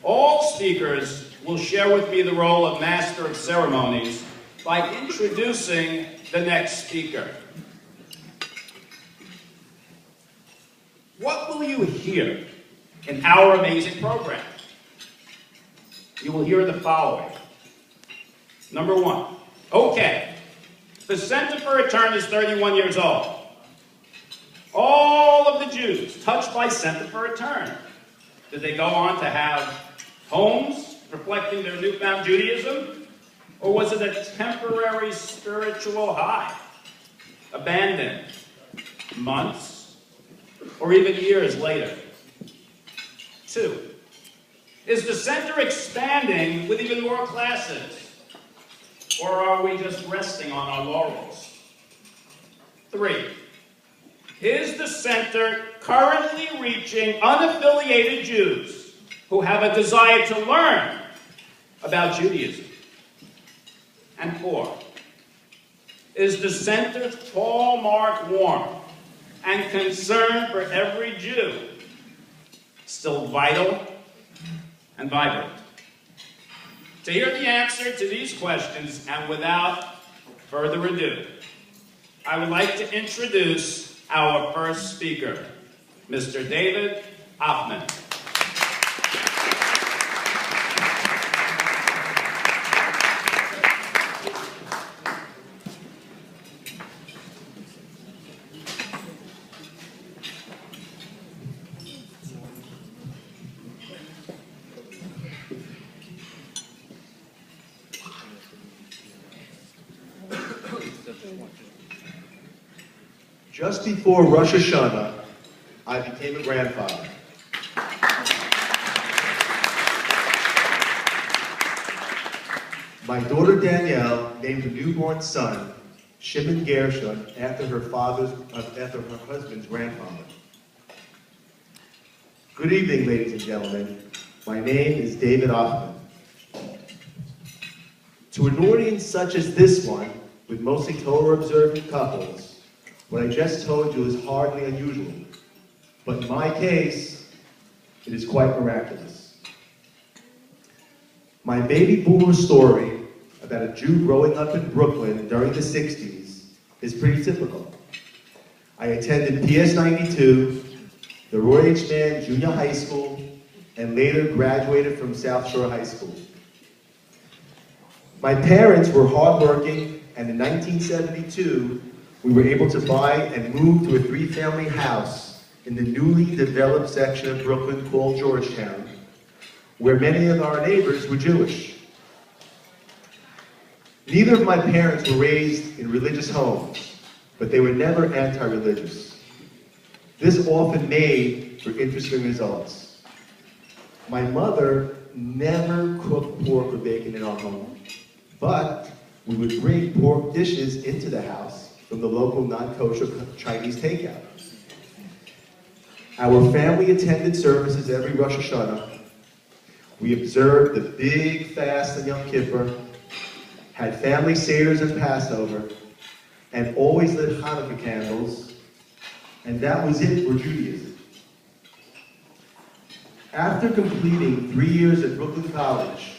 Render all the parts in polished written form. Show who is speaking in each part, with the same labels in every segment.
Speaker 1: All speakers will share with me the role of Master of Ceremonies by introducing the next speaker. What will you hear in our amazing program? You will hear the following. Number one, okay, the Center for Return is 31 years old. All of the Jews touched by Center for Return, did they go on to have homes reflecting their newfound Judaism? Or was it a temporary spiritual high, abandoned months or even years later? Two, is the center expanding with even more classes? Or are we just resting on our laurels? Three, is the center currently reaching unaffiliated Jews who have a desire to learn about Judaism? And four, is the center's hallmark warmth and concern for every Jew still vital and vibrant? To hear the answer to these questions, and without further ado, I would like to introduce our first speaker, Mr. David Hoffman.
Speaker 2: Just before Rosh Hashanah, I became a grandfather. My daughter Danielle named a newborn son Shimon Gershon after her husband's grandfather. Good evening, ladies and gentlemen. My name is David Hoffman. To an audience such as this one, with mostly Torah-observant couples, what I just told you is hardly unusual, but in my case, it is quite miraculous. My baby boomer story about a Jew growing up in Brooklyn during the 60s is pretty typical. I attended PS 92, the Roy H. Mann Junior High School, and later graduated from South Shore High School. My parents were hardworking, and in 1972, we were able to buy and move to a 3-family house in the newly developed section of Brooklyn called Georgetown, where many of our neighbors were Jewish. Neither of my parents were raised in religious homes, but they were never anti-religious. This often made for interesting results. My mother never cooked pork or bacon in our home, but we would bring pork dishes into the house from the local non-kosher Chinese takeout. Our family attended services every Rosh Hashanah. We observed the big fast on Yom Kippur, had family seders and Passover, and always lit Hanukkah candles, and that was it for Judaism. After completing 3 years at Brooklyn College,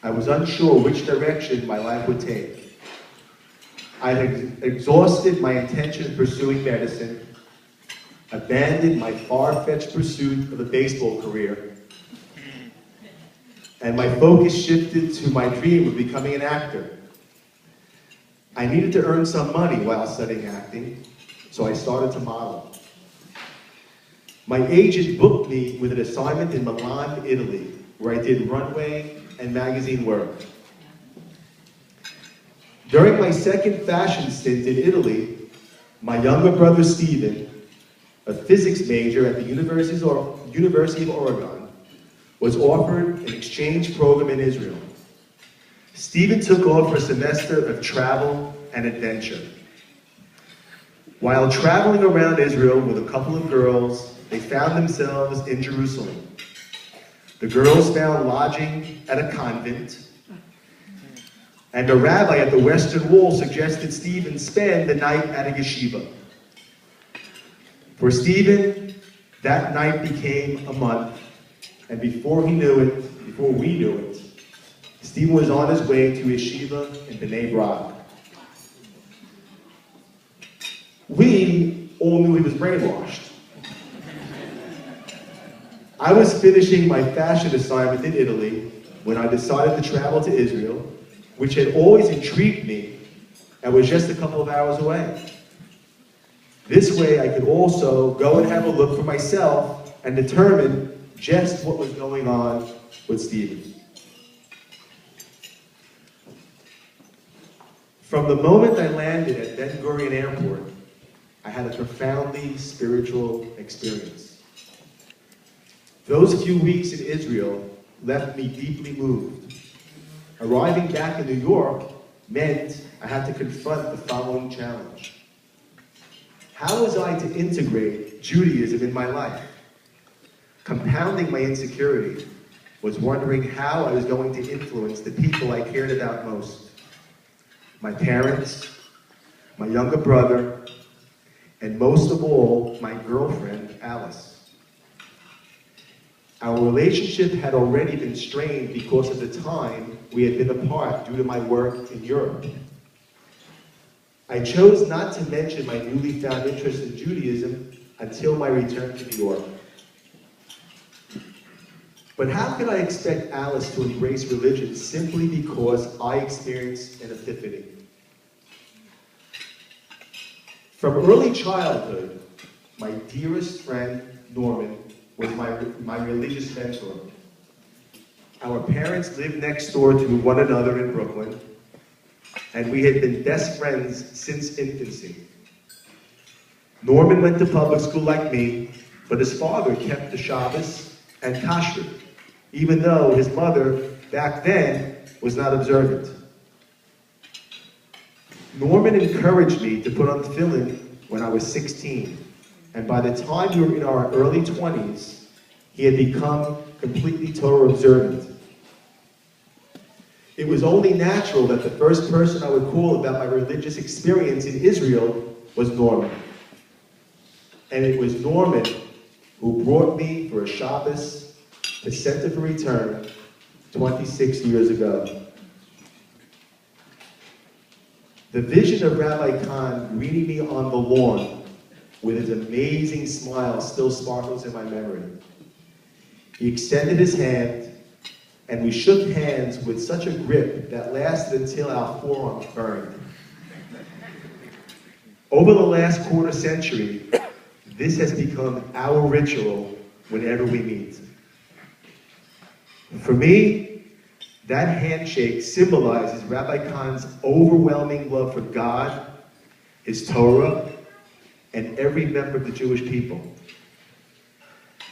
Speaker 2: I was unsure which direction my life would take. I had exhausted my intention of pursuing medicine, abandoned my far-fetched pursuit of a baseball career, and my focus shifted to my dream of becoming an actor. I needed to earn some money while studying acting, so I started to model. My agent booked me with an assignment in Milan, Italy, where I did runway and magazine work. During my second fashion stint in Italy, my younger brother Stephen, a physics major at the University of Oregon, was offered an exchange program in Israel. Stephen took off for a semester of travel and adventure. While traveling around Israel with a couple of girls, they found themselves in Jerusalem. The girls found lodging at a convent, and a rabbi at the Western Wall suggested Stephen spend the night at a yeshiva. For Stephen, that night became a month, And before we knew it, Stephen was on his way to yeshiva in B'nai Brak. We all knew he was brainwashed. I was finishing my fashion assignment in Italy when I decided to travel to Israel, which had always intrigued me and was just a couple of hours away. This way I could also go and have a look for myself and determine just what was going on with Stephen. From the moment I landed at Ben Gurion Airport, I had a profoundly spiritual experience. Those few weeks in Israel left me deeply moved. Arriving back in New York meant I had to confront the following challenge. How was I to integrate Judaism in my life? Compounding my insecurity was wondering how I was going to influence the people I cared about most. My parents, my younger brother, and most of all, my girlfriend, Alice. Our relationship had already been strained because of the time we had been apart due to my work in Europe. I chose not to mention my newly found interest in Judaism until my return to New York. But how could I expect Alice to embrace religion simply because I experienced an epiphany? From early childhood, my dearest friend, Norman, was my religious mentor. Our parents lived next door to one another in Brooklyn, and we had been best friends since infancy. Norman went to public school like me, but his father kept the Shabbos and Kashrut, even though his mother, back then, was not observant. Norman encouraged me to put on tefillin when I was 16, and by the time we were in our early 20s, he had become completely Torah observant. It was only natural that the first person I would call about my religious experience in Israel was Norman. And it was Norman who brought me for a Shabbos to Center for Return 26 years ago. The vision of Rabbi Kahn greeting me on the lawn with his amazing smile still sparkles in my memory. He extended his hand, and we shook hands with such a grip that lasted until our forearms burned. Over the last quarter century, this has become our ritual whenever we meet. For me, that handshake symbolizes Rabbi Kahn's overwhelming love for God, his Torah, and every member of the Jewish people.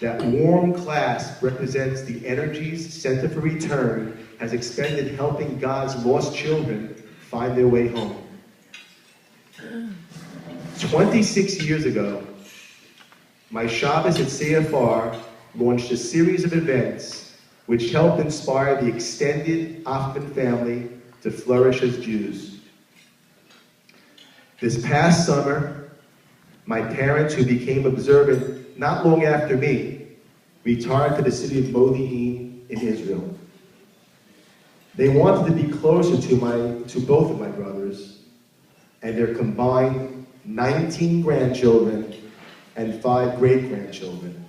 Speaker 2: That warm clasp represents the energies Center for Return has expended helping God's lost children find their way home. 26 years ago, my Shabbos at CFR launched a series of events which helped inspire the extended Achman family to flourish as Jews. This past summer, my parents, who became observant not long after me, retired to the city of Modi'in in Israel. They wanted to be closer to both of my brothers and their combined 19 grandchildren and 5 great-grandchildren.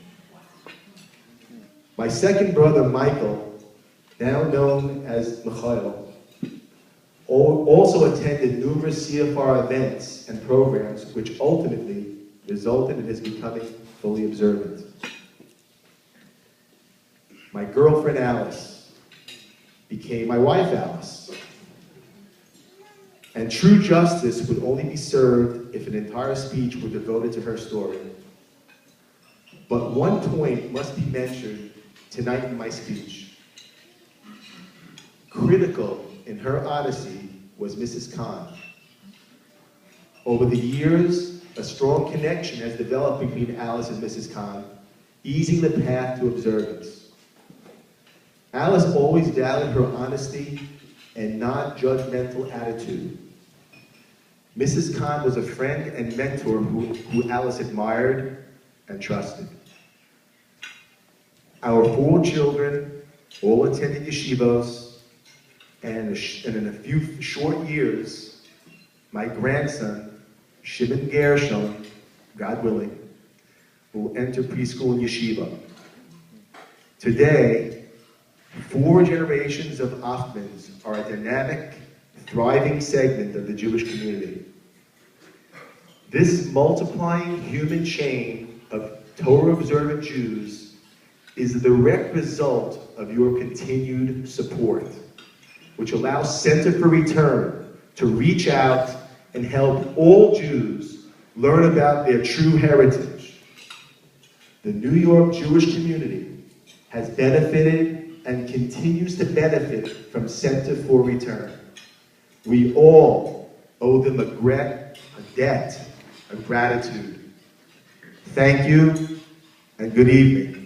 Speaker 2: My second brother, Michael, now known as Michael, also attended numerous CFR events and programs which ultimately resulted in his becoming fully observant. My girlfriend, Alice, became my wife, Alice. And true justice would only be served if an entire speech were devoted to her story. But one point must be mentioned tonight in my speech. Critical in her odyssey was Mrs. Kahn. Over the years, a strong connection has developed between Alice and Mrs. Kahn, easing the path to observance. Alice always valued her honesty and non-judgmental attitude. Mrs. Kahn was a friend and mentor who Alice admired and trusted. Our 4 children all attended yeshivos, and in a few short years, my grandson, Shimon Gershon, God willing, will enter preschool and yeshiva. Today, 4 generations of Achmans are a dynamic, thriving segment of the Jewish community. This multiplying human chain of Torah-observant Jews is the direct result of your continued support, which allows Center for Return to reach out and help all Jews learn about their true heritage. The New York Jewish community has benefited and continues to benefit from Center for Return. We all owe them a debt of gratitude. Thank you, and good evening.